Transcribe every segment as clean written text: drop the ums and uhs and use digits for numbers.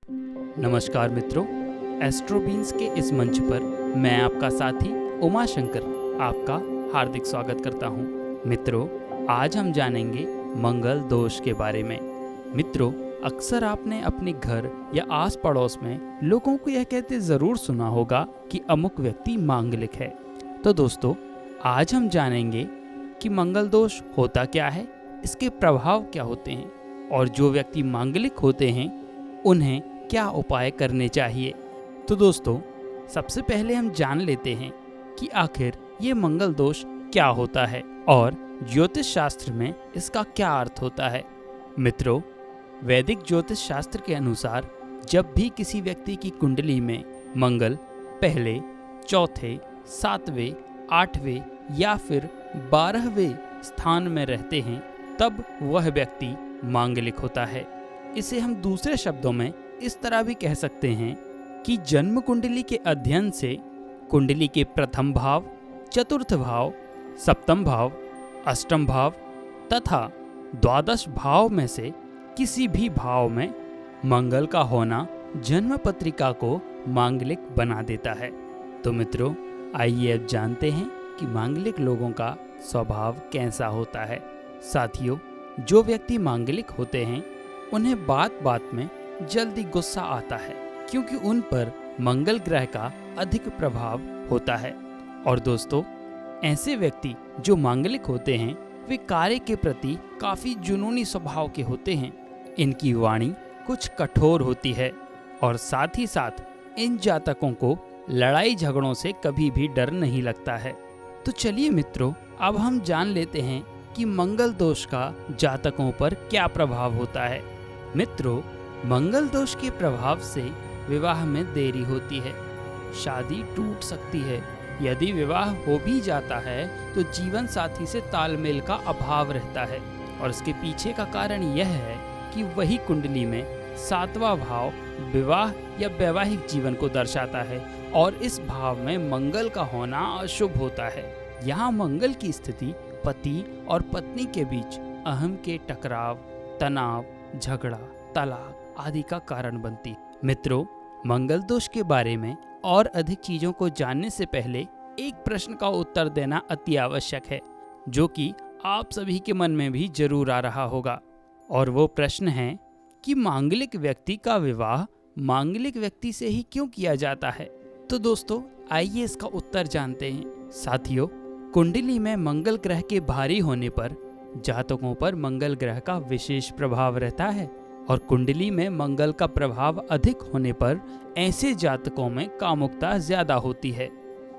नमस्कार मित्रों, एस्ट्रोबीन्स के इस मंच पर मैं आपका साथी उमा शंकर आपका हार्दिक स्वागत करता हूं। मित्रों, आज हम जानेंगे मंगल दोष के बारे में। मित्रों, अक्सर आपने अपने घर या आस पड़ोस में लोगों को यह कहते ज़रूर सुना होगा कि अमुक व्यक्ति मांगलिक है। तो दोस्तों, आज हम जानेंगे कि मंगल दोष होता क्या है, इसके प्रभाव क्या होते हैं और जो व्यक्ति मांगलिक होते हैं उन्हें क्या उपाय करने चाहिए। तो दोस्तों, सबसे पहले हम जान लेते हैं कि आखिर ये मंगल दोष क्या होता है और ज्योतिष शास्त्र में इसका क्या अर्थ होता है। मित्रों, वैदिक ज्योतिष शास्त्र के अनुसार जब भी किसी व्यक्ति की कुंडली में मंगल पहले, चौथे, सातवें, आठवें या फिर 12वें स्थान में रहते हैं तब वह व्यक्ति मांगलिक होता है। इसे हम दूसरे शब्दों में इस तरह भी कह सकते हैं कि जन्म कुंडली के अध्ययन से कुंडली के प्रथम भाव, चतुर्थ भाव, सप्तम भाव, अष्टम भाव तथा द्वादश भाव में से किसी भी भाव में मंगल का होना जन्म पत्रिका को मांगलिक बना देता है। तो मित्रों, आइए अब जानते हैं कि मांगलिक लोगों का स्वभाव कैसा होता है। साथियों, जो व्यक्ति मांगलिक होते हैं उन्हें बात बात में जल्दी गुस्सा आता है क्योंकि उन पर मंगल ग्रह का अधिक प्रभाव होता है। और दोस्तों, ऐसे व्यक्ति जो मांगलिक होते हैं वे कार्य के प्रति काफ़ी जुनूनी स्वभाव के होते हैं। इनकी वाणी कुछ कठोर होती है और साथ ही साथ इन जातकों को लड़ाई झगड़ों से कभी भी डर नहीं लगता है। तो चलिए मित्रों, अब हम जान लेते हैं कि मंगल दोष का जातकों पर क्या प्रभाव होता है। मित्रों, मंगल दोष के प्रभाव से विवाह में देरी होती है, शादी टूट सकती है। यदि विवाह हो भी जाता है तो जीवन साथी से तालमेल का अभाव रहता है और इसके पीछे का कारण यह है कि वही कुंडली में 7वां भाव विवाह या वैवाहिक जीवन को दर्शाता है और इस भाव में मंगल का होना अशुभ होता है। यहाँ मंगल की स्थिति पति और पत्नी के बीच अहम के टकराव, तनाव, झगड़ा, तलाक आदि का कारण बनती है। मित्रों, मंगल दोष के बारे में और अधिक चीजों को जानने से पहले एक प्रश्न का उत्तर देना अति आवश्यक है जो कि आप सभी के मन में भी जरूर आ रहा होगा। और वो प्रश्न है कि मांगलिक व्यक्ति का विवाह मांगलिक व्यक्ति से ही क्यों किया जाता है। तो दोस्तों, आइए इसका उत्तर जानते हैं। साथियों, कुंडली में मंगल ग्रह के भारी होने पर जातकों पर मंगल ग्रह का विशेष प्रभाव रहता है और कुंडली में मंगल का प्रभाव अधिक होने पर ऐसे जातकों में कामुकता ज्यादा होती है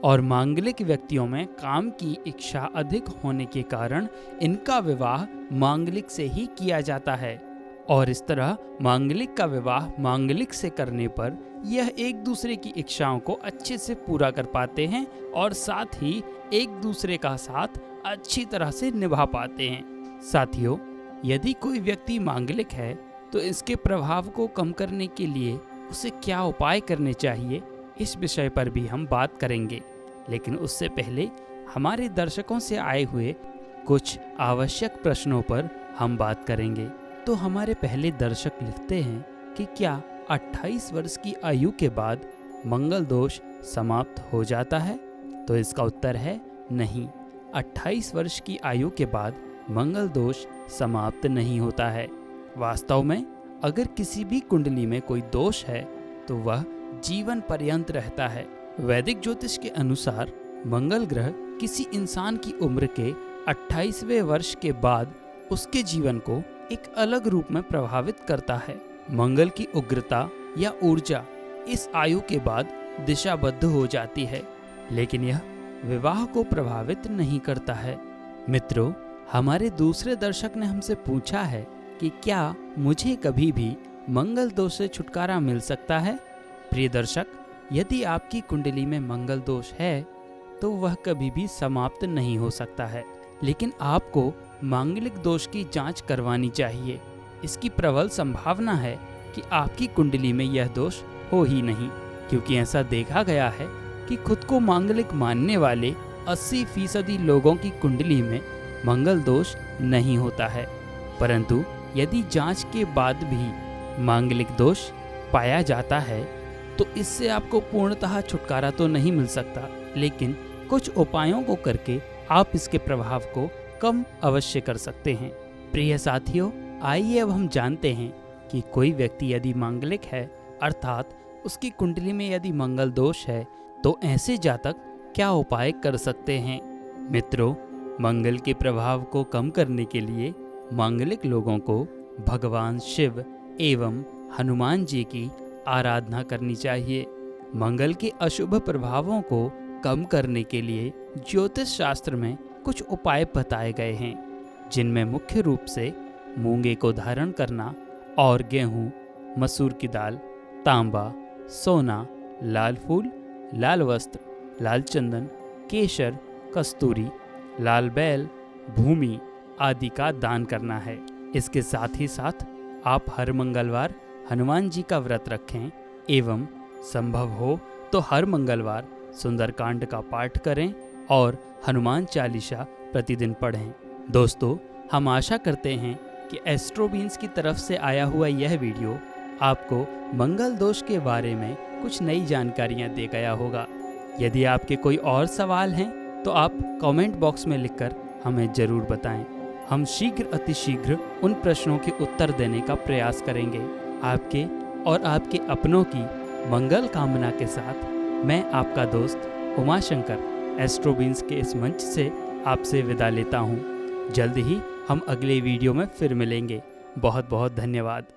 और मांगलिक व्यक्तियों में काम की इच्छा अधिक होने के कारण इनका विवाह मांगलिक से ही किया जाता है। और इस तरह मांगलिक का विवाह मांगलिक से करने पर यह एक दूसरे की इच्छाओं को अच्छे से पूरा कर पाते हैं और साथ ही एक दूसरे का साथ अच्छी तरह से निभा पाते हैं। साथियों, यदि कोई व्यक्ति मांगलिक है तो इसके प्रभाव को कम करने के लिए उसे क्या उपाय करने चाहिए, इस विषय पर भी हम बात करेंगे। लेकिन उससे पहले हमारे दर्शकों से आए हुए कुछ आवश्यक प्रश्नों पर हम बात करेंगे। तो हमारे पहले दर्शक लिखते हैं कि क्या 28 वर्ष की आयु के बाद मंगल दोष समाप्त हो जाता है? तो इसका उत्तर है नहीं। 28 वर्ष की आयु के बाद मंगल दोष समाप्त नहीं होता है। वास्तव में अगर किसी भी कुंडली में कोई दोष है तो वह जीवन पर्यंत रहता है। वैदिक ज्योतिष के अनुसार मंगल ग्रह किसी इंसान की उम्र के 28वें वर्ष के बाद उसके जीवन को एक अलग रूप में प्रभावित करता है। मंगल की उग्रता या ऊर्जा इस आयु के बाद दिशाबद्ध हो जाती है, लेकिन यह विवाह को प्रभावित नहीं करता है। मित्रों, हमारे दूसरे दर्शक ने हमसे पूछा है कि क्या मुझे कभी भी मंगल दोष से छुटकारा मिल सकता है? प्रिय दर्शक, यदि आपकी कुंडली में मंगल दोष है तो वह कभी भी समाप्त नहीं हो सकता है, लेकिन आपको मांगलिक दोष की जांच करवानी चाहिए। इसकी प्रबल संभावना है कि आपकी कुंडली में यह दोष हो ही नहीं, क्योंकि ऐसा देखा गया है कि खुद को मांगलिक मानने वाले 80% लोगों की कुंडली में मंगल दोष नहीं होता है। परंतु यदि जांच के बाद भी मांगलिक दोष पाया जाता है तो इससे आपको पूर्णतः छुटकारा तो नहीं मिल सकता, लेकिन कुछ उपायों को करके आप इसके प्रभाव को कम अवश्य कर सकते हैं। प्रिय साथियों, आइए अब हम जानते हैं कि कोई व्यक्ति यदि मांगलिक है, अर्थात उसकी कुंडली में यदि मंगल दोष है, तो ऐसे जातक क्या उपाय कर सकते हैं। मित्रों, मंगल के प्रभाव को कम करने के लिए मांगलिक लोगों को भगवान शिव एवं हनुमान जी की आराधना करनी चाहिए। मंगल के अशुभ प्रभावों को कम करने के लिए ज्योतिष शास्त्र में कुछ उपाय बताए गए हैं, जिनमें मुख्य रूप से मूंगे को धारण करना और गेहूं, मसूर की दाल, तांबा, सोना, लाल फूल, लाल वस्त्र, लाल चंदन, केसर, कस्तूरी, लाल बैल, भूमि आदि का दान करना है। इसके साथ ही साथ आप हर मंगलवार हनुमान जी का व्रत रखें एवं संभव हो तो हर मंगलवार सुंदरकांड का पाठ करें और हनुमान चालीसा प्रतिदिन पढ़ें। दोस्तों, हम आशा करते हैं कि एस्ट्रोबीन्स की तरफ से आया हुआ यह वीडियो आपको मंगल दोष के बारे में कुछ नई जानकारियां दे गया होगा। यदि आपके कोई और सवाल हैं तो आप कमेंट बॉक्स में लिखकर हमें ज़रूर बताएं। हम शीघ्र अतिशीघ्र उन प्रश्नों के उत्तर देने का प्रयास करेंगे। आपके और आपके अपनों की मंगल कामना के साथ मैं आपका दोस्त उमाशंकर एस्ट्रोबीन्स के इस मंच से आपसे विदा लेता हूँ। जल्द ही हम अगले वीडियो में फिर मिलेंगे। बहुत बहुत धन्यवाद।